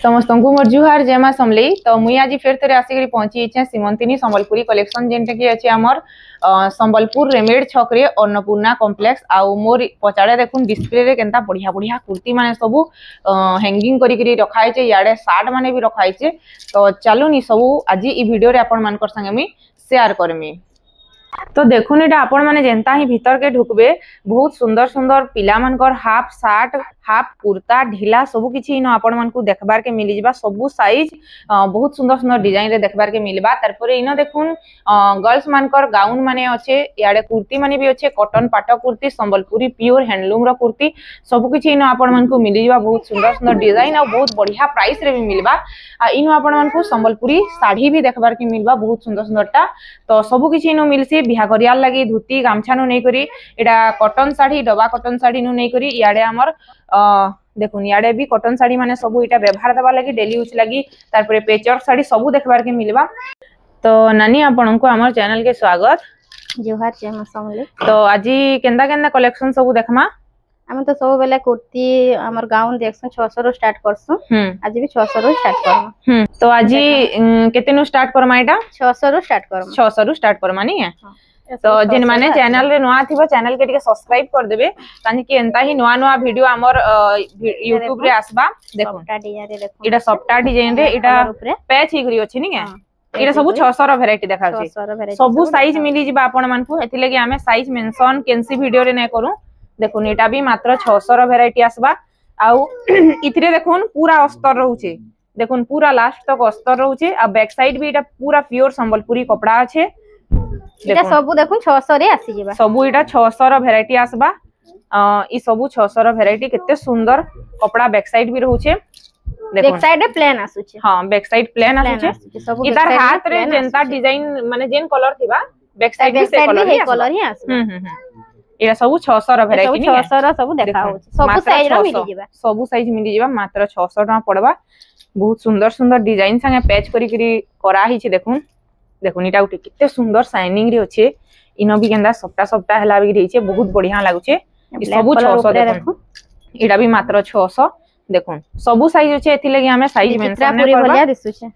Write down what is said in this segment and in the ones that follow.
समस्त को मोर जुहार जय मां समलेई। तो मुई आज फिर थे आसिक पहुंची इच्छा सीमंतिनी संबलपुरी कलेक्शन जेनटा कि अच्छे आमर संबलपुर रेमेड छक रे अन्नपूर्णा कॉम्प्लेक्स आउ मोर पचाड़े देखुन डिस्प्ले रे केनता बढ़िया बढ़िया कुर्ती माने सबू हैंगिंग करी रखाई छे, याडे शार्ट माने भी रखाई छे। तो चलुनी सबू आज ई वीडियो रे आपण मानकर संगे मुई शेयर करमी। तो देखुन एटा आपण माने जेंता ही भीतर के ढुकबे बहुत सुंदर सुंदर पिला मानकर हाफ शर्ट हाफ कुर्ता ढीला सबु किछि इन आपण मानकु देखबार के मिली जिबा। सबु साइज बहुत सुंदर सुंदर डिजाइन रे देखबार के मिलबा। तारपरे इन देखुन गर्ल्स मानकर गाउन माने अच्छे, याडे कुर्ती माने भी अच्छे, कॉटन पाटो कुर्ती संबलपुरी प्योर हैंडलूम रो कुर्ती सबु किछि इन आपण मानकु मिली जिबा। बहुत सुंदर सुंदर डिजाइन और बहुत बढ़िया प्राइस रे भी मिलबा। इन आपण मानकु संबलपुरी साड़ी भी देखबार के मिलबा बहुत सुंदर सुंदरटा। तो सबु किछि इन मिलसी बिहा करियाल लागि धोती गामछा नु नै करी एडा कॉटन साड़ी डबा कॉटन साड़ी नु नै करी याडे हमर देखुन याडे भी कॉटन साड़ी माने सबू इटा व्यवहार दबा लगी डेली यूज लगी। तारपरे पेचर साड़ी सबू देखबार के मिलबा। तो नानी आपन को हमर चैनल के स्वागत जोहार जय मां समले। तो आज केंदा केंदा कलेक्शन सबू देखमा। हम तो सब बेले कुर्ती हमर गाउन देखसन 600 रो स्टार्ट करसु। आज भी 600 रो स्टार्ट करम। तो आज केते नु स्टार्ट करमा एटा 600 रो स्टार्ट करम। 600 रो स्टार्ट करमा नी है। तो जिन माने चैनल रे नवा थिबो चैनल के टिके सब्सक्राइब कर देबे ताकि कि एंता ही नवा नवा वीडियो हमर YouTube रे आसबा। देखो सप्टा डिजाइन रे देखो इटा सप्टा डिजाइन रे इटा पैच ही करी अछि नी के इटा सब 600 रो वैरायटी देखाउ छी। सब साइज मिली जिबा आपण मानकु एथि लागि हमें साइज मेंशन केनसी वीडियो रे नै करू। देखुन एटा भी मात्र 600 रो वैरायटी आसबा। आउ इथिरे देखुन पूरा अस्तर रहउचे, देखुन पूरा लास्ट तक अस्तर रहउचे। आ बैक साइड भी इटा पूरा प्योर संबलपुरी कपड़ा अछि। इटा सबु देखुन 600 रे आसी जिबा। सबु इटा 600 रो वैरायटी आसबा। ई सबु 600 रो वैरायटी केते सुंदर कपड़ा बैक साइड भी रहउचे। बैक साइड प्लेन आसुचे। हां बैक साइड प्लेन आसुचे। इधर हाथ रे जेंता डिजाइन माने जेन कलर थिबा बैक साइड भी से कलर ही आसबा। एरा सबु 600 रो वैरायटी नी 600 रो सबु देखा होचे। सबु साइज रो मिली जिबा। सबु साइज मिली जिबा मात्र 600 टका पड़बा। बहुत सुंदर सुंदर डिजाइन संगे पैच करी करा ही छे। देखुन देखुन इटा उठी किते सुंदर शाइनिंग रे होचे। इनो भी केंदा सप्ता सप्ता हला भी रही छे, बहुत बढ़िया लागुचे। ई सबु 600 देखुन इटा भी मात्र 600। देखुन सबु साइज होचे एथि लागि हमें साइज मेंशन पूरी बढ़िया दिसुचे।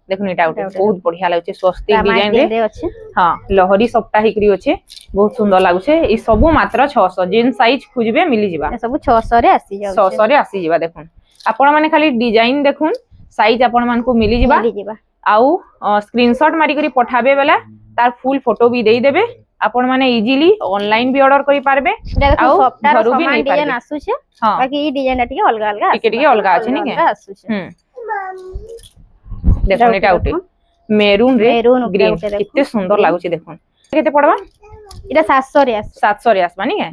देखुन इटा उठी बहुत बढ़िया लागुचे। स्वस्तिक डिजाइन रे अच्छे। हां लहरी सप्ताहिक री होचे, बहुत सुंदर लागुचे। ई सबु मात्र 600 जेन साइज खुजबे मिली जिबा। ए सबु 600 रे आसी जाउ 600 रे आसी जिबा। देखुन आपण माने खाली डिजाइन देखुन साइज आपण मान को मिली जिबा। आउ स्क्रीनशॉट मारी करी पठाबे बेला तार फुल फोटो भी देई देबे। आपण माने इजीली ऑनलाइन भी ऑर्डर करि पारबे। आउ घरु भी नहीं डिजाइन आसु छे। बाकी ई डिजाइन टिके अलग अलग टिके अलग आछे नी के आसु छे। देखुन एटा उठे मेरून रे ग्रीन कितने सुंदर लागु छे। देखुन केते पड़बा इटा 700 रे आस 700 रे आसबा नी के।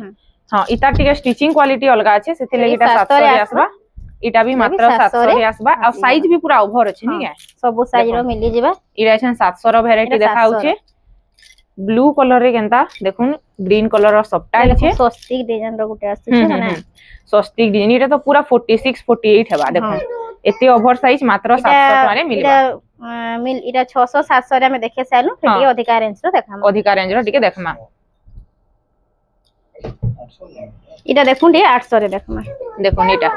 हां इता टिके स्टिचिंग क्वालिटी अलग आछे सेते लागि इटा 700 रे आसबा। इटा भी मात्र 700 रे आसबा। आ साइज भी पूरा ओवर अछि नी के सब साइज रो मिली जिबा। इरा छन 700 रो वैरायटी देखाउ छे। ब्लू कलर रे केनता देखुन ग्रीन कलर रो सप्टा छै। स्वस्तिक डिजाइन रो गुटे आसी छै ना स्वस्तिक डिजाइन इटा तो पूरा 46 48 हेबा। देखुन एते ओवर साइज मात्र 700 माने मिलबा। इटा 600 700 रे में देखे सालु फेटी अधिका रेंज रो देखा अधिका रेंज रो टिके देखमा। इटा देखुन रे 800 रे देखमा। देखुन इटा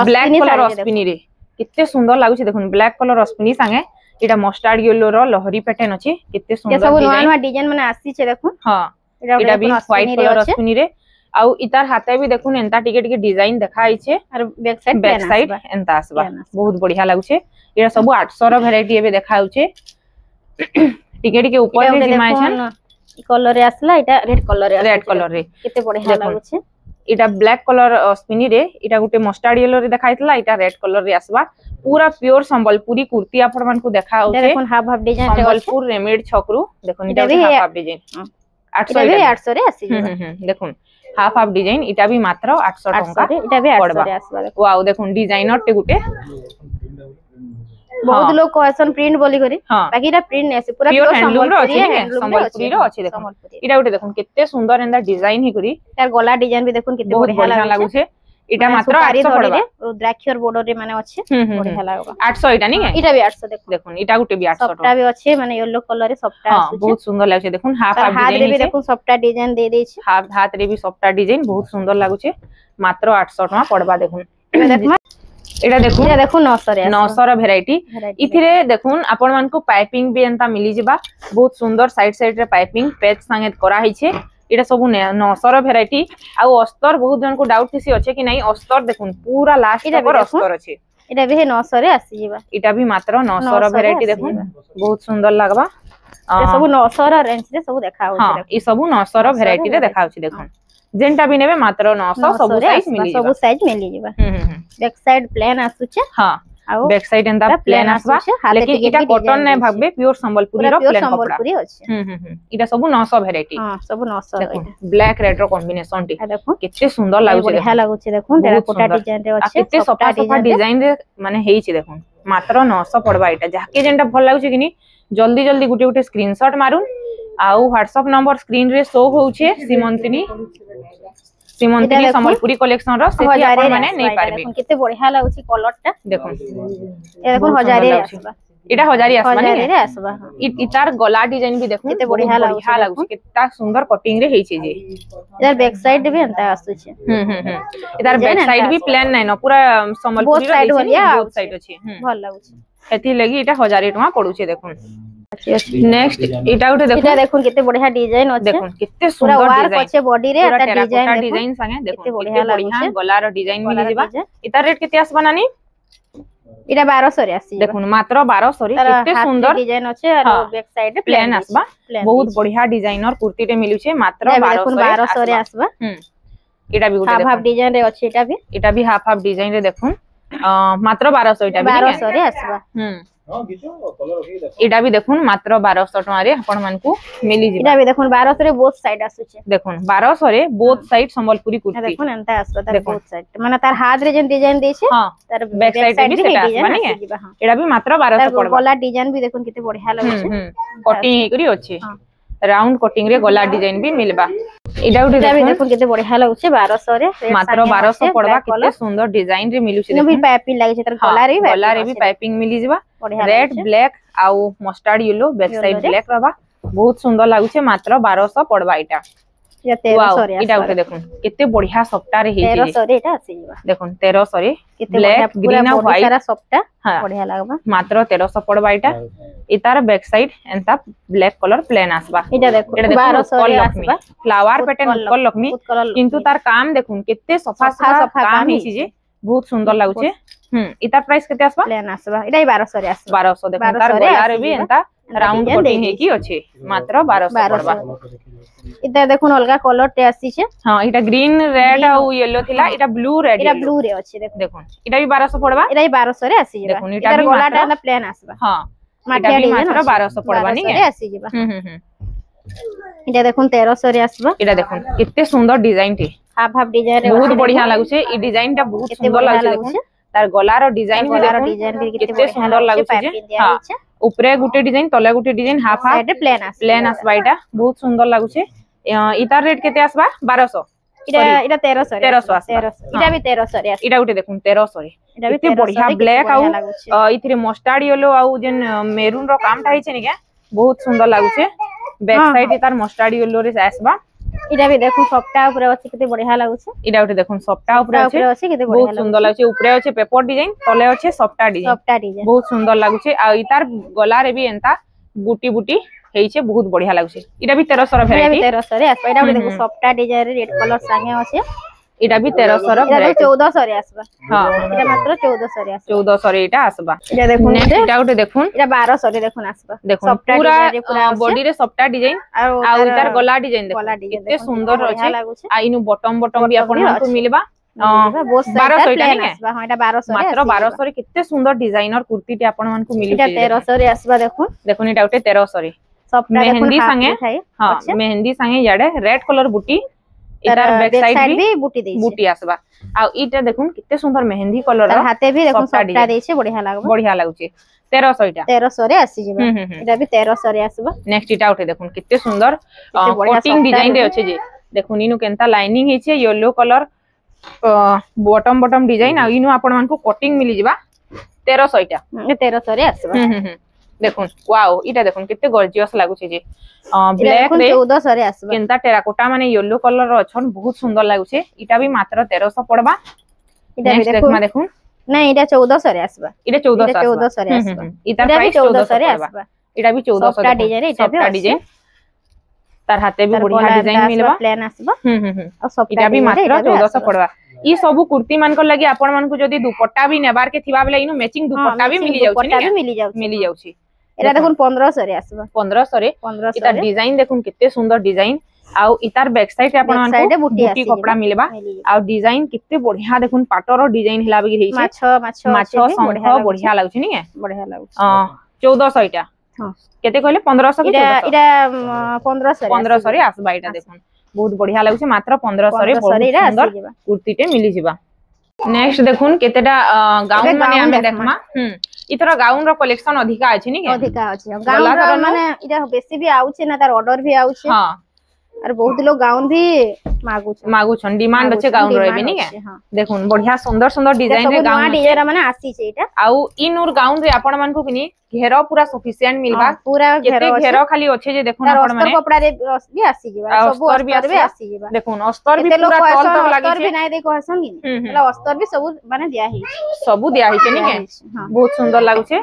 ब्लैक कलर अस्पिनी रे कितने सुंदर लागु छै। देखुन ब्लैक कलर अस्पिनी संगे इटा मस्टर्ड येलो रो लहरी पैटर्न अछि। कितने सुंदर सब नवा डिजाइन माने आसी छै। देखुन हां इटा भी व्हाइट कलर अस्पिनी रे। आउ इतार हाथे भी देखुन एंता टिके टिके डिजाइन देखाई छे। और बैक साइड एंता आसबा बहुत बढ़िया लागु छे। इटा सब 800 रो वैरायटी एबे देखाउ छे। टिके टिके ऊपर रे जिमाय छन कलर रे आसला। इटा रेड कलर रे किते बढ़िया लागु छे। इटा ब्लैक कलर स्पिनी रे इटा गुटे मस्टर्ड येलो रे देखाइतला। इटा रेड कलर रे आसबा। पूरा प्योर संबलपुरी कुर्ती आपण मान को देखाउ छे। देखुन हाफ हाफ डिजाइन रे संबलपुर रेमेड छकरू। देखुन इटा हाफ हाफ डिजाइन 800 रे आसी देखुन हाफ हाफ डिजाइन इटा भी मात्र 800 टका। इटा भी 800 रे आसबा। वाओ देखुन डिजाइनर टे गुटे बहुत लोग कहसन प्रिंट बोली करी। बाकी इटा प्रिंट नै से पूरा प्योर हैंडलूम रो अछि संबलपुरी रो अछि। देखुन इटा गुटे देखुन केते सुंदर एंदा डिजाइन ही करी। तार गला डिजाइन भी देखुन केते बढ़िया लागु छे। इटा मात्र 800 पड़बा। रुद्राक्षर बॉर्डर रे माने अछि बढ़िया लागबा। 800 इटा नी इटा भी 800 देखुन इटा गुटे भी 800 सप्टा भी अछि माने येलो कलर रे सप्टा आसु छे। बहुत सुंदर लागै छे। देखुन हाफ हाफ डिजाइन हाथ रे भी देखुन सप्टा डिजाइन दे दै छे। हाथ रे भी सप्टा डिजाइन बहुत सुंदर लागु छे। मात्र 800 टका पड़बा। देखुन देखो एटा देखो ये देखो 900 रे 900 रो वैरायटी इथिरे देखुन आपण मान को पाइपिंग भी एंता मिली जिबा बहुत सुंदर साइड साइड रे पाइपिंग पेच संगे करा हिचे एटा सब 900 रो वैरायटी आ अस्तर बहुत जन को डाउट थिसी अछि कि नहीं अस्तर देखुन पूरा लास्ट पर अस्तर अछि एटा भी 900 रे आसी जिबा एटा भी मात्र 900 रो वैरायटी देखुन बहुत सुंदर लागबा ए सब 900 रो रेंज रे सब देखा होछि हां ई सब 900 रो वैरायटी रे देखा होछि देखुन जेंटा भी नेबे मात्र 900 सब साइज मिली सब साइज मिली जिबा बैक साइड प्लेन आसुचे हां बैक साइड एंदा प्लेन आसबा लेकिन एटा कॉटन नै भाबबे प्योर संबलपुरी रो प्लेन कपड़ा एटा सब 900 वैरायटी हां सब 900 ब्लैक रेड रो कॉम्बिनेशन टी देखो कितने सुंदर लागुचे बढ़िया लागुचे देखो टेराकोटा डिजाइन रे अछि कितने सफा सफा डिजाइन रे माने हेइछि देखो मात्र 900 पड़बा एटा जाके जेंटा भल लागुचे किनी जल्दी जल्दी गुटे गुटे स्क्रीनशॉट मारुन आउ व्हाट्सएप नंबर स्क्रीन रे शो होउछे सीमंतिनी संबलपुरी कलेक्शन रो सेठी आपण माने नै पारबे कितने बढ़िया लागुची कलर टा देखो ए देखो 1000 रे आसबा एटा 1000 आसबा नै 1000 रे आसबा इतार गला डिजाइन भी देखो कितने बढ़िया लागुची कितना सुंदर कटिंग रे हेइछे जे इधर बैक साइड भी अंता आसुचे इधर बैक साइड भी प्लेन नै न पूरा संबलपुरी रो बोथ साइड अछि भल लागुची एथि लगी एटा 1000 टका पडुचे देखो नेक्स्ट एटा उठे देखो एटा देखो कितने बढ़िया डिजाइन अछि देखो कितने सुंदर डिजाइन अछि बॉडी रे एटा डिजाइन संगे देखो कितने बढ़िया गला रो डिजाइन मिली जिबा एटा रेट केते आस बनानी एटा 1200 रे आसी देखो मात्र 1200 रे कितने सुंदर डिजाइन अछि और बैक साइड प्लेन आसबा बहुत बढ़िया डिजाइनर कुर्ती टे मिलु छे मात्र 1200 रे आसबा एटा भी गुटे हाफ डिजाइन रे अछि एटा भी हाफ डिजाइन रे देखो मात्र 1200 एटा भी 1200 रे आसबा एटा भी देखुन मात्र 1200 टका रे आपण मान को मिली जिबा एटा भी देखुन 1200 रे बोथ साइड आसुचे देखुन 1200 रे बोथ साइड संबलपुरी कुर्ती देखुन एंता आसबा तार बोथ साइड माने तार हाथ रे जेन डिजाइन देछे हां तार बैक साइड भी सेटा आसबा नै एटा भी मात्र 1200 पड़बा गला डिजाइन भी देखुन किते बढ़िया लागुचे कटिंग हे करी अछि राउंड कटिंग रे गला डिजाइन भी मिलबा एटा उठे देखुन किते बढ़िया लागुचे 1200 रे मात्र 1200 पड़बा किते सुंदर डिजाइन रे मिलु छे भी पाइपिंग लागे छे तार गला रे भी पाइपिंग मिली जिबा रेड ब्लैक आउ mustard yellow back side black रहबा बहुत सुंदर लागु छे मात्र 1200 पड़बा एटा या 1300 रे एटा उठे देखुन किते बढ़िया सफ्टा रे हे 1300 रे एटा आसी जिबा देखुन 1300 रे किते ब्लैक ग्रीन और व्हाइट सारा सफ्टा बढ़िया लागबा मात्र 1300 पड़बा एटा इतार बैक साइड एंता ब्लैक कलर प्लेन आसबा एटा देखो 1200 रे आसबा फ्लावर पैटर्न उत्कल लक्ष्मी किंतु तार काम देखुन किते सफा सफा काम हिची जे बहुत सुंदर लागु छे इतार प्राइस केते आसबा प्लेन आसबा एटा 1200 रे आसबा 1200 देखो तार गला रे भी एंता राउंड कटिंग हे की अछि मात्र 1200 पड़बा इता देखुन अलगा कलर टे आसी छे हां एटा ग्रीन रेड और येलो थिला एटा ब्लू रेड एटा ब्लू रे अछि देखुन एटा भी 1200 पड़बा एटा भी 1200 रे आसी जिबा देखुन एटा भी गलाटा ना प्लेन आसबा हां माटिया भी मात्र 1200 पड़बा नै रे आसी जिबा एटा देखुन 1300 रे आसबा एटा देखुन कितने सुंदर डिजाइन थे हाफ डिजाइन रे बहुत बढ़िया लागु छे ई डिजाइन टा बहुत सुंदर लागु छे देखुन तार गला रो डिजाइन भी कितने सुंदर लागु छे हां ऊपरे गुटे डिजाइन तले गुटे डिजाइन हाफ प्लेन आसबा एटा बहुत सुंदर लागु छे इतार रेट केते आसबा 1200 एटा 1300 रे 1300 एटा भी 1300 रे एटा गुटे देखुन 1300 रे एटा भी बढ़िया ब्लैक आउ इथिरे मस्टर्ड येलो आउ जेन मेरून रो काम टा हिचे नि के बहुत सुंदर लागु छे बैक साइड तार मस्टर्ड येलो रे आसबा इडा भी देखो सफ्टा ऊपर अछि किते बढ़िया लागु छे इडा उठे देखो सफ्टा ऊपर अछि किते बढ़िया बहुत सुंदर लागु छे ऊपर अछि पेपर डिजाइन तले अछि सफ्टा डिजाइन बहुत सुंदर लागु छे आ इतार गला रे भी एंता बूटी बूटी हेइ छे बहुत बढ़िया लागु छे इडा भी 1300 रो वैरायटी 1300 रे आसबा इडा देखो सफ्टा डिजाइन रे रेड कलर संगे अछि इडा भी 1300 रो वैरायटी 1400 रे आसबा हां इडा मात्र 1400 रे आसबा 1400 रे इटा आसबा इडा देखो नेक्स्ट इडा उठे देखुन इडा 1200 रे देखुन आसबा देखो पूरा बॉडी रे सफ्टा डिजाइन आ इतार गला डिजाइन देखो कितने सुंदर अछि आ इनु बटम बटम भी आपन को मिलबा 1200 इटा नै हां इटा 1200 मात्र 1200 रे कितने सुंदर डिजाइनर कुर्ती टे आपन मन को मिलु इटा 1300 रे आसबा देखो इटा उठे 1300 रे मेहंदी संगे हां मेहंदी संगे याडे रेड कलर बूटी इतार बैक साइड भी बूटी आसबा आ इटा देखुन कितने सुंदर मेहंदी कलर तार हाथे भी देखुन सफ्टा देछे बढ़िया लागु छे 1300 इटा 1300 रे आसी जेबा इटा भी 1300 रे आसबा नेक्स्ट इटा उठे देखुन कितने सुंदर कटिंग डिजाइन रे अछि जे देखुन इनु केनता लाइनिंग हेछे yellow colour bottom bottom design आ इनु आपन मन को कटिंग मिली जिबा 1300 इटा 1300 रे आसबा देखुन वाओ इटा देखुन कितने गॉर्जियस लागु छे जे ब्लैक रे 1400 रे आसबा केनता टेराकोटा माने येलो कलर रो अछन बहुत सुंदर लागु छे इटा भी मात्र 1300 पड़बा इटा भी नेक्स्ट देखो देखमा देखुन नहीं इटा 1400 रे आसबा इटा 1400 1400 रे आसबा इतार इटा भी प्राइस 1400 रे 1400 आसबा इटा भी 1400 सॉफ्ट डिजाइन इटा भी डिजाइन तार हाथे भी तार बढ़िया गला डिजाइन एंता मिलबा आसबा प्लेन आसबा और सॉफ्ट इटा भी डिजाइन मात्र इटा भी 1400 आसबा पड़वा ई सब कुर्ती मान को लगी आपण मान को जदी दुपट्टा भी नेबार के थिबा बेले इनु मैचिंग दुपट्टा भी मिली जाउची दुपट्टा भी मिली जाउची एटा देखुन 1500 रे आसबा 1500 रे 1500 इता डिजाइन देखुन कितने सुंदर डिजाइन आउ इतार बैक साइड आपण मान को बूटी कपड़ा मिलबा आउ डिजाइन कितने बढ़िया देखुन पाटर डिजाइन हिला बगी रही छे माछ संख बढ़िया लागुची नी बढ़िया लागुची 1400 इटा हां केते कहले 1500 के 1400 इटा 1500 रे आसबा इटा देखुन बहुत बढ़िया लागुची मात्र 1500 रे बहुत सुंदर कुर्ती टे मिली जिबा नेक्स्ट देखुन केतेटा गाउन माने हमें देखमा इतरा गाउन रो कलेक्शन अधिका अछि नी अधिका अछि गाउन रो माने इटा बेसी भी आउचे ना तार ऑर्डर भी आउचे हां और बहुत लोग गाउन भी मागु छन डिमांड अछि गाउन रो एबे नी के देखुन बढ़िया सुंदर सुंदर डिजाइन रे गाउन डिजाइन माने आसी छै इटा आउ इनूर गाउन रे आपण मान को किनी घेरो पूरा सफिशिएंट मिलबा पूरा घेरो खाली अछि जे देखुन आपण माने अस्तर कपड़ा रे भी आसी जिबा सब अस्तर भी आसी जिबा देखुन अस्तर भी पूरा तल तक लागि अस्तर भी नै देखो हसन कि मतलब अस्तर भी सब माने दिया ही सब दिया ही छै नी के बहुत सुंदर लागु छै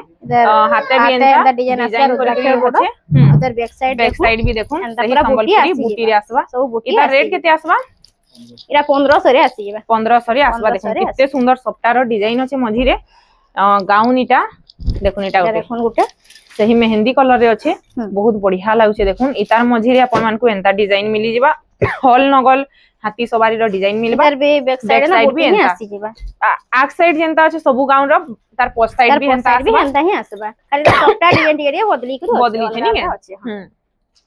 हाथे भी एंता डिजाइन करके अछि उधर बैक साइड भी देखुन सही संबलपुरी बूटी रे आसबा सब बूटी इता रेट केते आसबा इरा 1500 रे आसी जिबा 1500 रे आसबा देखुन कितने सुंदर सफ्टार डिजाइन अछि मझी रे गाउन इटा देखुन इटा देखुन गुटे सही मेहंदी कलर रे अछि बहुत बढ़िया लागु छै देखुन इतार मझी रे आपण मान को एंता डिजाइन मिली जिबा हॉल नगल हाथी सवारी रो डिजाइन मिलबा इधर भी बैक साइड ना बूटी में आसी जिबा आक साइड जेंता अछि सब गाउन रो तार पोस्ट साइड भी एंता ही आसबा खाली सफ्टा डिजाइन टिके बदली छै नी के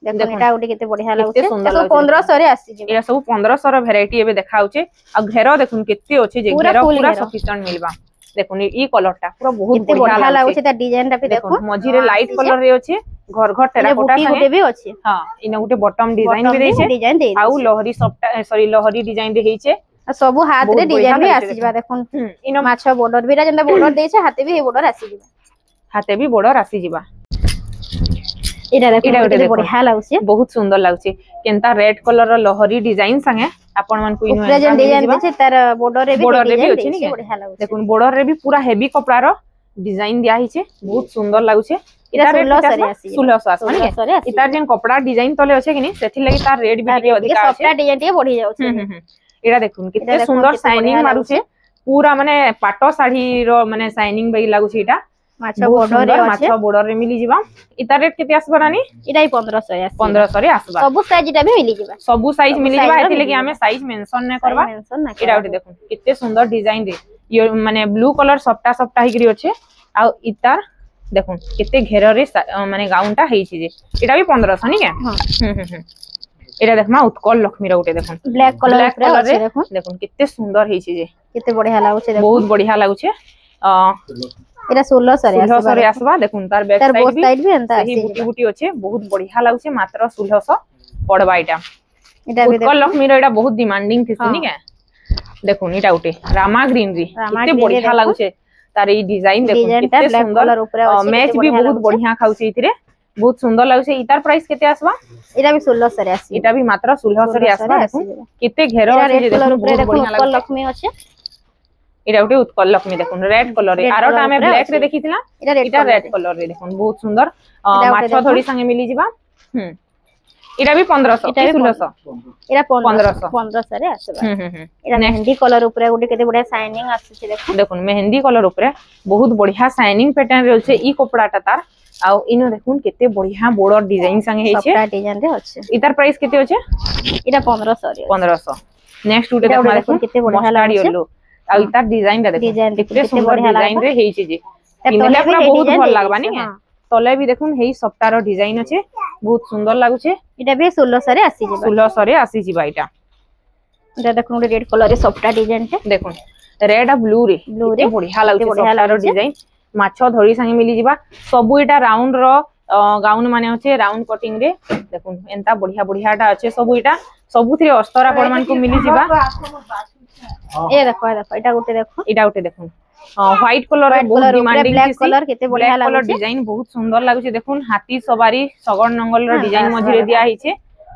देखो एटा उडी केते बढ़िया लागुचे तो 1500 रे आसी जे एरा सब 1500 रो वैरायटी एबे देखाउचे आ घेरो देखुन केते अछि जे घेरो पूरा सफिशिएंट मिलबा देखुन ई कलरटा पूरा बहुत बढ़िया लागुचे ता डिजाइनटा भी देखो मझी रे लाइट कलर रे अछि घर घर टेराकोटा संगे भी अछि हां इने गुटे बॉटम डिजाइन भी देछे आउ लहरी सफ्टा सॉरी लहरी डिजाइन रे हेइचे सब हाथ रे डिजाइन भी आसी जबा देखुन इनो माछ बॉर्डर भी जेंदा बॉर्डर देछे हाथे भी हे बॉर्डर आसी जबा हाथे भी बॉर्डर आसी जबा इरा देखो बढ़िया लागुचे बहुत सुंदर लागुचे केनता रेड कलर रो लहरी डिजाइन संगे आपण मन को इनो प्रेजेंट डिजाइन देछे तार बॉर्डर रे भी अछि नी बढ़िया लागुचे देखुन बॉर्डर रे भी पूरा हेवी कपड़ा रो डिजाइन दिया हिचे बहुत सुंदर लागुचे इरा 1600 रे आसी 1600 आसी नी इतार जेन कपड़ा डिजाइन तले अछि कि नी सेथि लागि तार रेट भी अधिक अछि सफ्टा डिजाइन के बढ़ी जाउचे इरा देखुन कितने सुंदर शाइनिंग मारुचे पूरा माने पाटो साड़ी रो माने शाइनिंग बई लागुचे इटा माछा बॉर्डर रे माछा बॉर्डर रे मिली जिबा इता रेट केते आसबा रानी इटा 1500 आसी 1500 रे आसबा सब साइज इटा भी मिली जिबा सब साइज मिली जिबा एति लागि हमें साइज मेंशन नै करबा इटा उठी देखुन कितने सुंदर डिजाइन रे ये माने ब्लू कलर सफ्टा सफ्टा हिकरी अछि आ इतार देखुन कितने घेर रे माने गाउनटा हेइ छी जे इटा भी 1500 नी के एटा देखमा उत्कल लक्ष्मी रो उठे देखुन ब्लैक कलर रे देखुन कितने सुंदर हेइ छी जे कितने बढ़िया लागुचे देखुन बहुत बढ़िया लागुचे एरा 1600 रे आसबा देखुन तार बैक साइड भी एंता सही बूटी बूटी अछि बहुत बढ़िया लागुचे मात्र 1600 पड़बा इटा भी उत्कल लक्ष्मी रो एटा बहुत डिमांडिंग थिस नी के देखुन इटा उठे रामा ग्रीन री कितने बढ़िया लागुचे तार ई डिजाइन देखुन कितने सुंदर मैच भी बहुत बढ़िया खाउचे इथिरे बहुत सुंदर लागुचे इतार प्राइस केते आसबा इरा भी 1600 रे आसी इटा भी मात्र 1600 रे आसबा देखुन कितने घेरो अछि जे देखुन बहुत बढ़िया लागुचे उत्कल लक्ष्मी अछि इरा उठे उत्कल लक्ष्मी देखुन रेड कलर रे आरोटा हमें ब्लैक रे देखिथिला इटा रेड कलर रे देखुन बहुत सुंदर माछो थोड़ी संगे मिली जिबा इरा भी 1500 इटा 1600 इरा 1500 रे आसबा इरा मेहंदी कलर ऊपर गुटे केते बढ़िया शाइनिंग आसी देखुन देखुन मेहंदी कलर ऊपर बहुत बढ़िया शाइनिंग पैटर्न रे छै ई कपड़ाटा तार आ इनो देखुन केते बढ़िया बॉर्डर डिजाइन संगे हेइ छै सफ्टा डिजाइन रे अछि इतार प्राइस केते होचे इरा 1500 रे 1500 नेक्स्ट उटे देखुन केते बढ़िया लागुचे आ इतार डिजाइन देखुन कितने सुंदर डिजाइन रे हेइ छै जे पिनले पूरा बहुत भल लागबा नी तले भी देखुन हेइ सफ्टार डिजाइन अछि बहुत सुंदर लागुचे इटा भी 1600 रे आसी जिबा 1600 रे आसी जिबा इटा देखुन रेड कलर रे सफ्टा डिजाइन ते देखुन रेड आ ब्लू रे बढ़िया लागुचे सफ्टार डिजाइन माछो धड़ी संगे मिली जिबा सब इटा राउंड रो गाउन माने होचे राउंड कटिंग रे देखुन एंता बढ़िया बढ़ियाटा अछि सब इटा सबुथि अस्तर आपण मान को मिली जिबा ए देखो एटा गुटे देखो व्हाइट कलर रे बहुत डिमांडिंग ब्लैक कलर केते बढ़िया लागुचे कलर डिजाइन बहुत सुंदर लागुचे देखुन हाथी सवारी सगर नंगल रो डिजाइन मझिरे दिया हिचे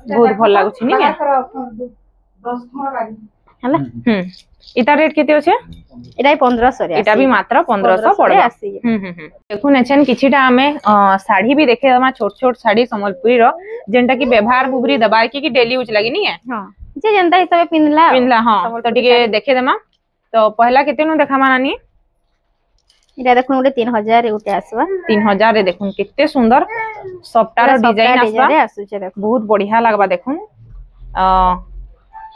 बहुत भल लागुचे नी हला इता रेट केते अछि एटा 1500 रे एटा भी मात्र 1500 पड़बा देखुन एछन किछिटा हमें साड़ी भी देखे दमा छोट छोट साड़ी संबलपुरी रो जेंटा की व्यवहार बुबरी दबार की डेली यूज लगी नहीं है हां जे जेंता हिसाबे पिनला हां तो टिके देखे दमा तो पहला केते नु देखामा नानी इटा देखुन उटे 3000 रे उटे आसबा 3000 रे देखुन कितने सुंदर सॉफ्टवेयर डिजाइन आसबा बहुत बढ़िया लागबा देखुन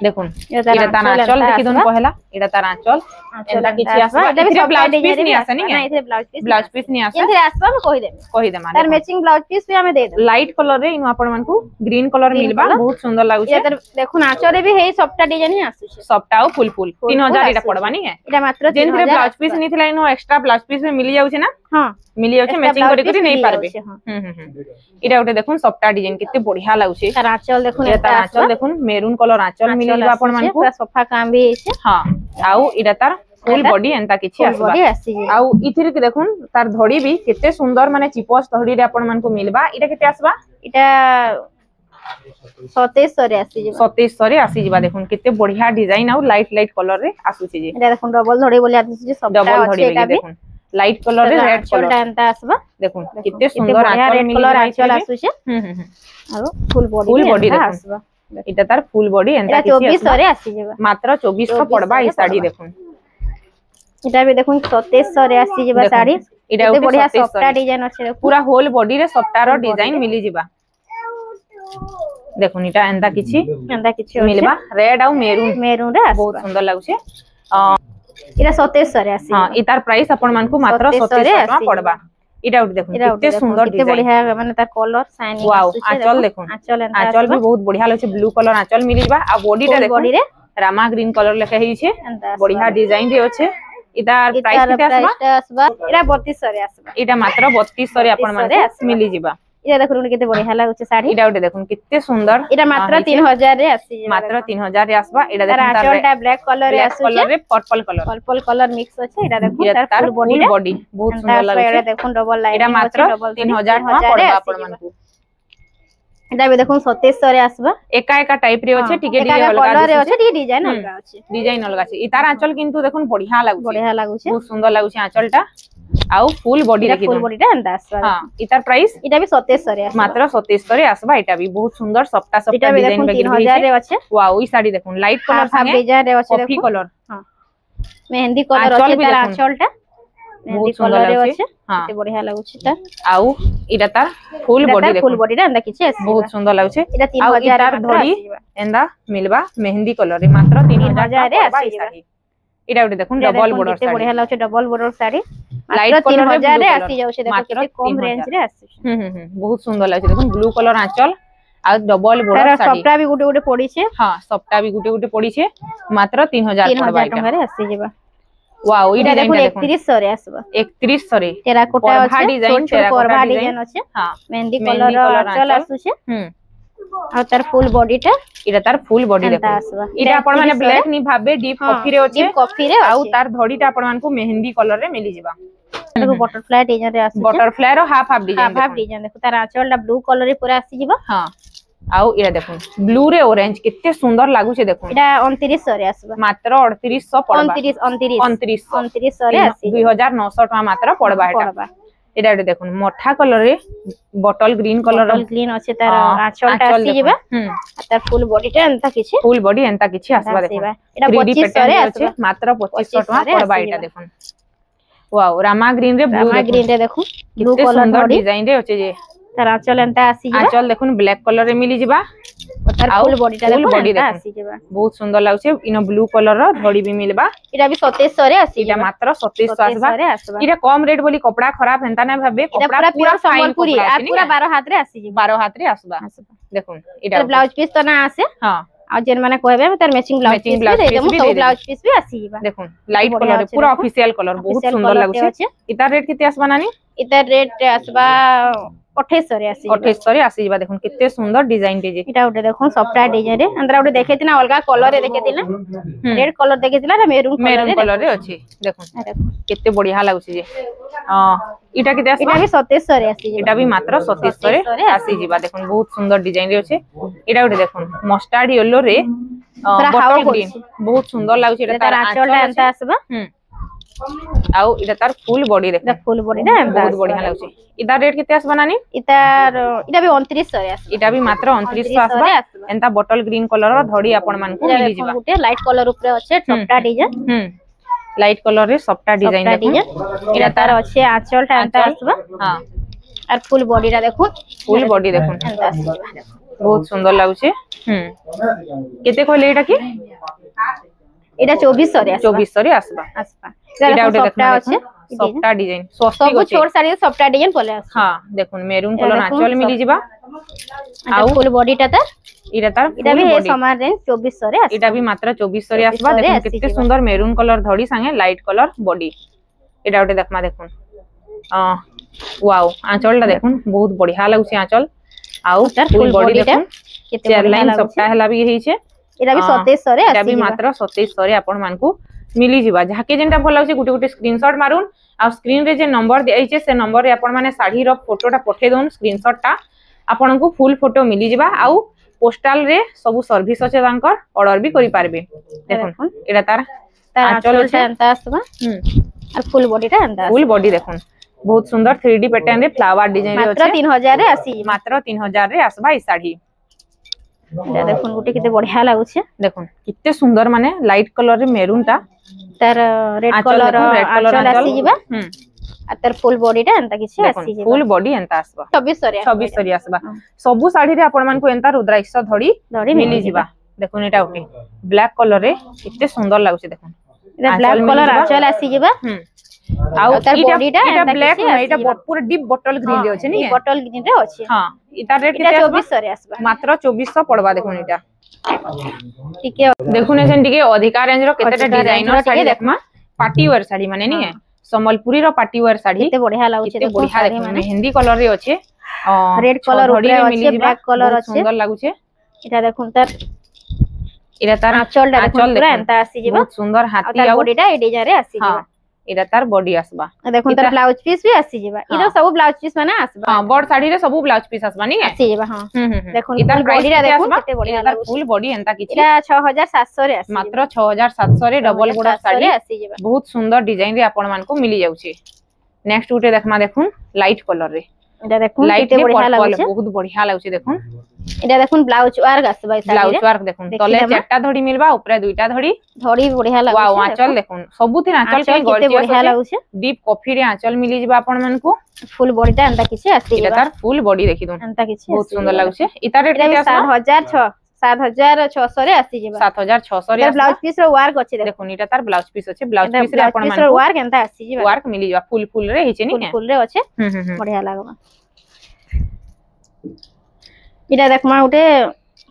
देखुन इटा तार आंचल देखि दोन पहला इटा तार आंचल एटा किछि आसबा इथे ब्लाउज पीस नहीं आसे नहीं ना इथे ब्लाउज पीस नहीं आसे इथे आसबा मैं कहि देमा तार मैचिंग ब्लाउज पीस भी हमें दे दे लाइट कलर रे इन आपण मानकू ग्रीन कलर मिलबा बहुत सुंदर लागु छे देखुन आंचल रे भी हे सॉफ्ट डिजाइन ही आसु छे सॉफ्ट आउ फुल 3000 इटा पड़बा नहीं है इटा मात्र जेन रे ब्लाउज पीस नहीं थिला इनो एक्स्ट्रा ब्लाउज पीस में मिली जाउ छे ना हां मिली जाउ छे मैचिंग करि करि नहीं पारबे इटा उठे देखुन सॉफ्ट डिजाइन कितने बढ़िया लागु छे तार आंचल देखुन तार आंचल देखुन मेरून कलर आंचल मिलीबा आपण मानकू पूरा सोफा काम भी छे हां आउ इटा तार फुल बॉडी एंता किछि आसबा आउ इथिर के देखुन तार धड़ी भी कितने सुंदर माने चिपस धड़ी रे आपण मानकू मिलबा इटा केते आसबा इटा 2700 रे आसी जिबा 2700 रे आसी जिबा देखुन कितने बढ़िया डिजाइन आउ लाइट लाइट कलर रे आसु छे जे इटा देखुन डबल धड़ी बोली आसी जे सब डबल धड़ी देखुन लाइट कलर रे रेड कलर एंता आसबा देखुन कितने सुंदर आंचल कलर आंचल आसु छे आरो फुल बॉडी आसबा इटा तार फुल बॉडी एंता किछि 2400 रे आसी जिबा मात्र 2400 पड़बा ई साड़ी देखुन इटा भी देखुन 2700 रे आसी जिबा साड़ी इटा बढ़िया सॉफ्ट डिजाइन अछि पूरा होल बॉडी रे सॉफ्टवेयर डिजाइन मिली जिबा देखुन इटा एंता किछि मिलबा रेड आउ मेरून रे बहुत सुंदर लागु छे इटा 2700 रे आसी हां इतार प्राइस आपण मानकू मात्र 2700 टका पड़बा इटा उठ देखुन कितने सुंदर डिजाइन बढ़िया माने तार कलर शाइनिंग वाओ आंचल देखुन आंचल भी बहुत बढ़िया लागु छे ब्लू कलर आंचल मिलिबा आ बॉडी रे देखुन रामा ग्रीन कलर लेखा ही छे बढ़िया डिजाइन रे अछि इतार प्राइस केते आसबा इटा 3200 रे आसबा इटा मात्र 3200 रे आपण मानकू मिली जिबा इटा देखुन केते बढ़िया लागु छे साड़ी इटा उठे देखुन कितने सुंदर इटा मात्र 3000 रे आसी मात्र 3000 रे आसबा इटा देखुन तार आंचलटा ब्लैक कलर रे आसु कलर रे पर्पल कलर मिक्स अछि इटा देखुन तार फुल बॉडी बहुत सुंदर लागु छे देखुन डबल लाइन इटा मात्र 3000 टका पड़बा आपण मानकू इटा भी देखुन 2700 रे आसबा एका टाइप रे अछि टिके टिके कलर रे अछि टिके डिजाइन अलगा अछि डिजाइन अलगा अछि इतार आंचल किंतु देखुन बढ़िया लागु छे बहुत सुंदर लागु छे आंचलटा आउ फुल बॉडी रे फुल बॉडी रे अंदा आसबा हां इतार प्राइस इटा भी 2700 रे आसबा मात्र 2700 रे आसबा इटा भी बहुत सुंदर सफ्टा डिजाइन लगे 3000 रे अछि वाओ ई साड़ी देखुन लाइट कलर संगे डिजाइन रे अछि कॉफी कलर हां मेहंदी कलर अछि तार आंचलटा मेहंदी कलर रे अछि केते बढ़िया लागु छै ता आउ इटा तार फुल बॉडी रे अंदा किछि अछि बहुत सुंदर लागु छै इटा 3000 तार धड़ी एंदा मिलबा मेहंदी कलर रे मात्र 3000 रे आसी इटा उठे देखुन डबल बॉर्डर साड़ी बढ़िया लागु छै double border sari light colour रे 3000 रे आसी जाउ छै देखो केते कम रेंज रे आसी बहुत सुंदर लागु छै देखुन ब्लू कलर आंचल आ डबल बॉर्डर साड़ी सप्ता भी गुटे गुटे पड़ी छे हां सप्ता भी गुटे गुटे पड़ी छे मात्र 3000 टका रे आसी जेबा वाओ ई डिजाइन देखो 3100 रे आसबा 3100 रे टेराकोटा अछि डिजाइन टेराकोटा डिजाइन अछि हां मेहंदी कलर आंचल आसु छे आ तार फुल बॉडी टा इटा तार फुल बॉडी देखो इटा आपण माने ब्लैक नि भाबे डीप कॉफी रे अछि कॉफी रे आउ तार धड़ी टा आपण मानकू मेहंदी कलर रे मिली जिबा देखो बटरफ्लाई डिजाइन रे आसी बटरफ्लाई रो हाफ डिजाइन देखो तार आंचल टा ब्लू कलर रे पूरा आसी जिबा हां आउ इरा देखो ब्लू रे ऑरेंज कितने सुंदर लागु छे देखो इटा 2900 रे आसबा मात्र 3800 पड़बा 2900 रे आसी 2900 टका मात्र पड़बा एटा एटा देखो मोठा कलर रे बॉटल ग्रीन कलर ग्रीन अछि तार आंचल टा आसी जिबा तार फुल बॉडी टा एंता किछि फुल बॉडी एंता किछि आसबा देखो एटा 2500 रे अछि मात्र 2500 टका पड़बा एटा देखो वाओ रामा ग्रीन रे देखो ब्लू कलर डिजाइन रे अछि जे तार आंचल एंता आसी जिबा आंचल देखुन ब्लैक कलर रे मिली जिबा तार फुल बॉडी टा देखो आसी जिबा बहुत सुंदर लागछे इनो ब्लू कलर रो धड़ी भी मिलबा इटा भी 2700 रे आसी इटा मात्र 2700 आसबा इटा कम रेट बोली कपड़ा खराब हेंता ना भाबे कपड़ा पूरा संबलपुरी आ पूरा 12 हाथ रे आसी जिबा 12 हाथ रे आसबा देखुन इटा ब्लाउज पीस तो ना आसे हां आ जेन माने कहबे तार मैचिंग ब्लाउज पीस भी दे देमु तो ब्लाउज पीस भी आसी जिबा देखुन लाइट कलर पूरा ऑफिशियल कलर बहुत सुंदर लागछे इटा रेट केते आसबा नानी इटा रेट आसबा 2800 रे आसी 2800 रे आसी जिबा देखुन केते सुंदर डिजाइन टे जे इटा उठे देखो सॉफ्टवेयर डिजाइन रे अंदर उठे देखेतिना अलगा कलर रे देखेतिना रेड कलर देखेतिला रे मेरून कलर रे अछि देखुन केते बढ़िया लागुछि जे हां इटा केते आसी इटा भी 2700 रे आसी इटा भी मात्र 2700 रे आसी जिबा देखुन बहुत सुंदर डिजाइन रे अछि इटा उठे देखुन मस्टर्ड येलो रे बटल ग्रीन बहुत सुंदर लागुछि इटा तार आंचल एंता आसबा आउ इटा तार फुल बॉडी देखो फुल बॉडी ना बहुत बढ़िया लागुछि इदा रेट केते आसबा नानी इतार इटा भी 2900 रे आसबा इटा भी मात्र 2900 आसबा एंता बटल ग्रीन कलर रो धड़ी आपण मान को मिली जिबा गुटे लाइट कलर ऊपर अछि सप्टा डिजाइन लाइट कलर रे सप्टा डिजाइन देखो इटा तार अछि आंचल एंता आसबा हां और फुल बॉडी रा देखो फुल बॉडी देखो एंता आसबा बहुत सुंदर लागुछि केते कहले एटा की एटा 2400 रे आसबा 2400 रे आसबा इटा उटे देखमा अछि सॉफ्टा डिजाइन स्वस्तिक सब छोट साड़ी सॉफ्टा डिजाइन पले आछ हां देखुन मेरून कलर आंचल मिली जिबा आ फुल बॉडी टा तार इटा भी समान रेंज 2400 रे आछ इटा भी मात्र 2400 रे आसबा देखुन केते सुंदर मेरून कलर धड़ी संगे लाइट कलर बॉडी इटा उटे देखमा देखुन वाओ आंचल टा देखुन बहुत बढ़िया लागुछि आंचल आउ फुल बॉडी देखुन चार लाइन सप्ताह हला भी हेई छे इटा भी 2700 रे इटा भी मात्र 2700 रे आपण मान को मिली जिबा जहाके जेनटा भल लागुछि गुटे गुटे स्क्रीनशॉट मारुन आ स्क्रीन रे जे नंबर देई छे से नंबर रे आपण माने साड़ी रो फोटोटा पठे दोन स्क्रीनशॉट टा आपण को फुल फोटो मिली जिबा आउ पोस्टल रे सब सर्विस अछि तांकर ऑर्डर भी करि पारबे देखुन एटा तार आंचल एंता आसबा और फुल बॉडी टा एंता फुल बॉडी देखुन बहुत सुंदर 3D पैटर्न रे फ्लावर डिजाइन रे मात्र 3000 रे आसी मात्र 3000 रे आसबा ई साड़ी एटा देखुन गुटे केते बढ़िया लागुछे देखुन कितने सुंदर माने लाइट कलर रे मेरून टा तार रेड कलर आंचल आसी जिबा आ तार फुल बॉडी टा एंता किछि आसी जिबा फुल बॉडी एंता आसबा 2600 रे आसबा सबु साड़ी रे आपण मान को एंता रुद्राक्ष धड़ी मिली जिबा देखुन एटा उठे ब्लैक कलर रे कितने सुंदर लागुछे देखुन एटा ब्लैक कलर आंचल आसी जिबा आउ इटा ब्लैक इटा पूरा डीप बटल ग्रीन रे अछि नि बटल ग्रीन रे अछि हां इटा रेट केते 2400 रे आसबा मात्र 2400 पड़बा देखुन इटा टिके देखुन एसन टिके अधिकार रेंज रो केतेटा डिजाइनर साड़ी देखमा पार्टी वेयर साड़ी माने नि है संबलपुरी रो पार्टी वेयर साड़ी केते बढ़िया लागुछे केते बढ़िया देखुन मेहंदी कलर रे अछि रेड कलर ऊपर अछि ब्लैक कलर अछि सुंदर लागुछे इटा देखुन तार इटा तार आंचल टा देखुन पूरा एंता आसी जिबा बहुत सुंदर हाथी आ बॉडी टा ए डिजाइन रे आसी जिबा इटा तार बॉडी आसबा देखुन तार ब्लाउज पीस भी आसी जिबा इधर सब ब्लाउज पीस माने आसबा हां बड़ साड़ी रे सब ब्लाउज पीस आसबा नि आसी जिबा हां देखुन इधर बॉडी रा देखुन केते बढ़िया तार फुल बॉडी एंता किछि इटा 6700 रे आसी मात्र 6700 रे डबल बॉर्डर साड़ी आसी जिबा बहुत सुंदर डिजाइन रे आपण मान को मिली जाउछि नेक्स्ट उटे देखमा देखुन लाइट कलर रे इटा देखुन केते बढ़िया लागुछि बहुत बढ़िया लागुछि देखुन इटा देखुन ब्लाउज वर्क आसबा साड़ी ब्लाउज वर्क देखुन तले चारटा धड़ी मिलबा ऊपर दुईटा धड़ी बढ़िया लागुछि वाओ आंचल देखुन सबुथिन आंचल के केते बढ़िया लागुछि डीप कॉफी रे आंचल मिली जिबा आपण मान को फुल बॉडी टा एंता किछि आसी इटा तार फुल बॉडी देखि दोन एंता किछि बहुत सुंदर लागुछि इता रेट केते आसबा 7600 रे आसी जिबा 7600 रे ब्लाउज पीस रो वर्क अछि देखुन इटा तार ब्लाउज पीस अछि ब्लाउज पीस रे आपण मान को वर्क एंता आसी जिबा वर्क मिली जिबा फुल फुल रे हिचे नि फुल रे अछि बढ़िया लागबा इटा देखमा उटे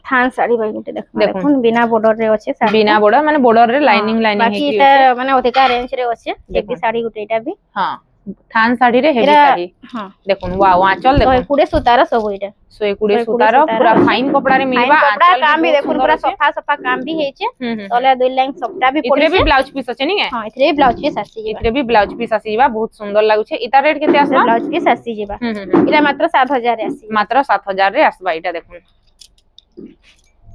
थान साड़ी भाई उटे देखुन बिना बॉर्डर रे अछि साड़ी बिना बॉर्डर माने बॉर्डर रे लाइनिंग लाइनिंग बाकी इटा माने अधिका रेंज रे अछि हेवी साड़ी उटे इटा भी हां थान साड़ी रे हेवी साड़ी हां देखुन वाओ आंचल देखुन 120 सुतार सब इटा 120 सुतार पूरा फाइन कपड़ा रे मिलबा आंचल काम भी देखुन पूरा सफा सफा काम भी हेचे तले दुई लाइन सपटा भी पड़े इतरे भी ब्लाउज पीस अछि नि हां इतरे भी ब्लाउज पीस आसी जिबा इतरे भी ब्लाउज पीस आसी जिबा बहुत सुंदर लागुछे इता रेट केते आसबा ब्लाउज पीस आसी जिबा इरा मात्र 7000 रे आसी मात्र 7000 रे आसबा इटा देखुन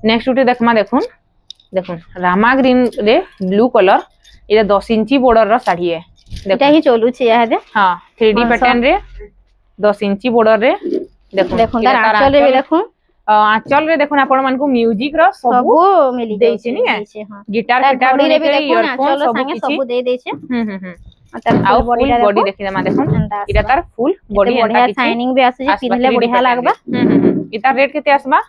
नेक्स्ट उटे देखमा देखुन रामा ग्रीन रे ब्लू कलर इरा 10 इंची बॉर्डर रो साड़ी है एटा ही चलू छी या दे हां 3D पैटर्न रे 10 इंची बॉर्डर रे देखुन तार आंचल रे देखुन आंचल रे देखुन आपण मान को म्यूजिक रो सब मिली देइ छै नि हां गिटार गिटार रे भी देखुन आंचल संगे सब दे देइ छै आ बॉडी देखि दमा देखुन इटा तार फुल बॉडी बढ़िया शाइनिंग भी आसे जे पिनले बढ़िया लागबा इटा रेट केते आसबा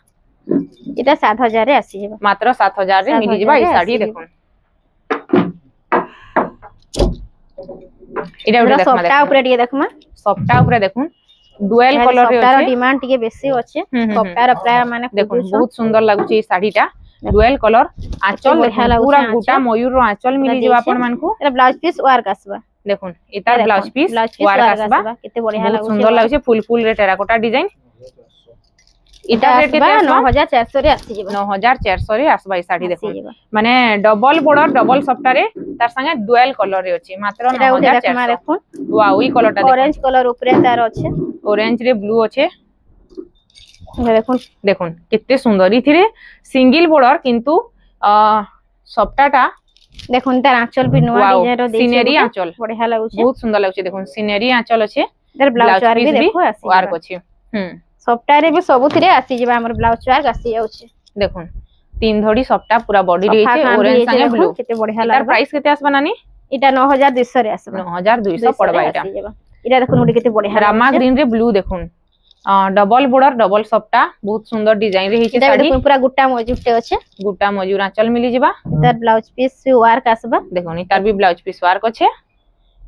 इटा 7000 रे आसी जेबा मात्र 7000 रे मिली जेबा ई साड़ी देखुन इटा उठे देखमा सफ्टा ऊपर टिके देखमा सफ्टा ऊपर देखुन डुअल कलर रे सफ्टा रो डिमांड टिके बेसी अछि सफ्टा रो प्राय माने देखुन बहुत सुंदर लागुची ई साड़ीटा डुअल कलर आंचल पूरा गोटा मयूर रो आंचल मिली जेबा आपण मान को एरा ब्लाउज पीस वर्क आसबा देखुन इतार ब्लाउज पीस वर्क आसबा केते बढ़िया बहुत सुंदर लागै फुल फुल रे टेराकोटा डिजाइन इटा रेट केते 9400 रे आसी जेबा 9400 रे आसबा ई साड़ी देखुन माने डबल बॉर्डर डबल सप्टा रे तार संगे डुअल कलर रे अछि मात्र 9400 देखुन वाओ ई कलर ता ऑरेंज कलर ऊपर तार अछि ऑरेंज रे ब्लू अछि देखुन देखुन केते सुंदर इथिरे सिंगल बॉर्डर किंतु सप्टाटा देखुन तार आंचल भी नवा डिजाइन रो देछि सिनेरी आंचल बढ़िया लागु छै बहुत सुंदर लागु छै देखुन सिनेरी आंचल अछि तार ब्लाउज वार भी देखो आसी वार अछि सप्टा रे भी सब थिरे आसी जेबा हमर ब्लाउज वार आसी जाउ छै देखुन तीन धड़ी सप्टा पूरा बॉडी रे छै ऑरेंज संगे ब्लू केते बढ़िया लागबा तार प्राइस केते आसबा नानी इटा 9200 रे आसबा 9200 पड़बा इटा देखुन ओडी केते बढ़िया रामा ग्रीन रे ब्लू देखुन डबल बॉर्डर डबल सप्टा बहुत सुंदर डिजाइन रे हिचे साड़ी देखुन पूरा गुट्टा मजूरटे अछि गुट्टा मजूर आंचल मिली जिबा तार ब्लाउज पीस वर्क आसबा देखुन तार भी ब्लाउज पीस वर्क अछि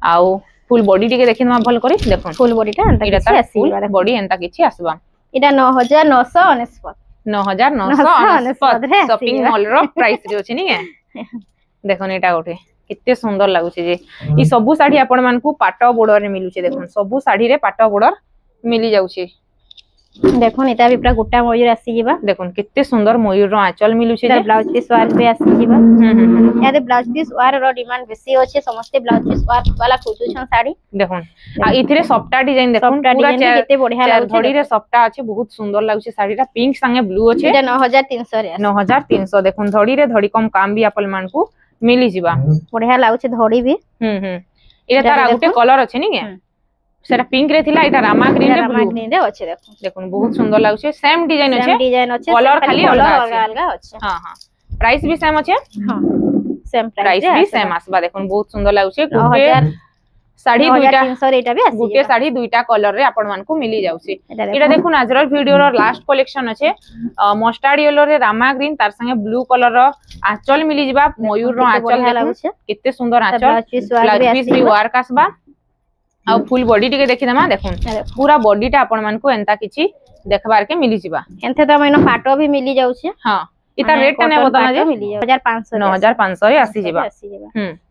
आउ फुल बॉडी टिके देखिन भल करी देखुन फुल बॉडी टा अंता किछि आसीबा बॉडी एंता किछि आसबा इटा 9999 9999 शॉपिंग मॉल रो प्राइस रे अछि नि देखुन एटा गोटे कितने सुंदर लागु छै जे ई सब साड़ी आपण मान को पाटो बॉर्डर रे मिलु छै देखुन सब साड़ी रे पाटो बॉर्डर मिली जाउ छै देखुन इटा भी पूरा गुट्टा मयूर आसी जिबा देखुन कितने सुंदर मयूर रो आंचल मिलु छै जे ब्लाउज पीस वर्क भी आसी जिबा यादे ब्लाउज पीस वर्क रो डिमांड बेसी होचे समस्त ब्लाउज पीस वर्क वाला खोजु छन साड़ी देखुन आ इथिरे सप्टा डिजाइन देखुन पूरा केते बढ़िया लागु छै धड़ी रे सप्टा अछि बहुत सुंदर लागु छै साड़ीटा पिंक संगे ब्लू अछि इटा 9300 रे 9300 देखुन धड़ी रे धड़ी कम काम भी आपल मान को मिली जिबा बढ़िया लागु छै धड़ी भी इटा तार आगुटे कलर अछि नि के सेटा पिंक रे थिला इटा रामा ग्रीन रे ब्लू रे अछि देखुन देखुन बहुत सुंदर लागु छै सेम डिजाइन अछि कलर खाली अलग अछि हां हां प्राइस भी सेम अछि हां सेम प्राइस भी सेम आसबा देखुन बहुत सुंदर लागु छै गुटे साड़ी दुईटा 300 रेटा भी आसी गुटे साड़ी दुईटा कलर रे आपण मान को मिली जाउ छै एटा देखुन आजर वीडियो रो लास्ट कलेक्शन अछि मस्टर्ड येलो रे रामा ग्रीन तार संगे ब्लू कलर रो आंचल मिली जिबा मयूर रो आंचल लागु छै कितने सुंदर आंचल ब्लाउज पीस भी वर्क आसबा आ फुल बॉडी टिके देखि दमा देखुन पूरा बॉडी टा आपण मान को एंता किछि देखबार के मिली जिबा एंथे त मैनो पाटो भी मिली जाउ छै हां इता रेट ने बतना जे मिली जाउ 1500 9500 रे आसी जिबा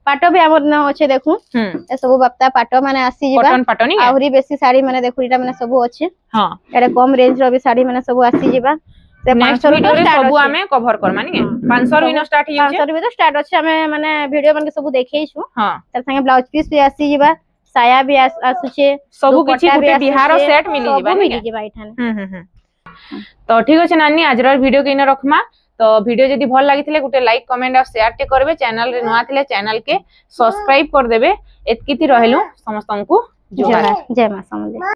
पाटो भी हमर न होचे देखु ए सब बप्ता पाटो माने आसी जिबा कॉटन पाटो नि आहुरी बेसी साड़ी माने देखु इटा माने सब अछि हां एडे कम रेंज रो भी साड़ी माने सब आसी जिबा से 500 वीडियो रे सब हमें कवर कर माने 500 रो स्टार्ट हियो 500 रो स्टार्ट अछि हमें माने वीडियो मन के सब देखै छु हां तर संगे ब्लाउज पीस भी आसी जिबा साया भी आसु छे सब किछि गुटे बिहार सेट मिली जिबा मिली जिबा इठाने तो ठीक अछि नानी आजर वीडियो के न रखमा तो वीडियो जदी भल लागिथिले गुटे लाइक कमेंट और शेयर टे करबे चैनल रे नवा थिले चैनल के सब्सक्राइब कर देबे एतकी थी रहलु समस्त को जय मां समले।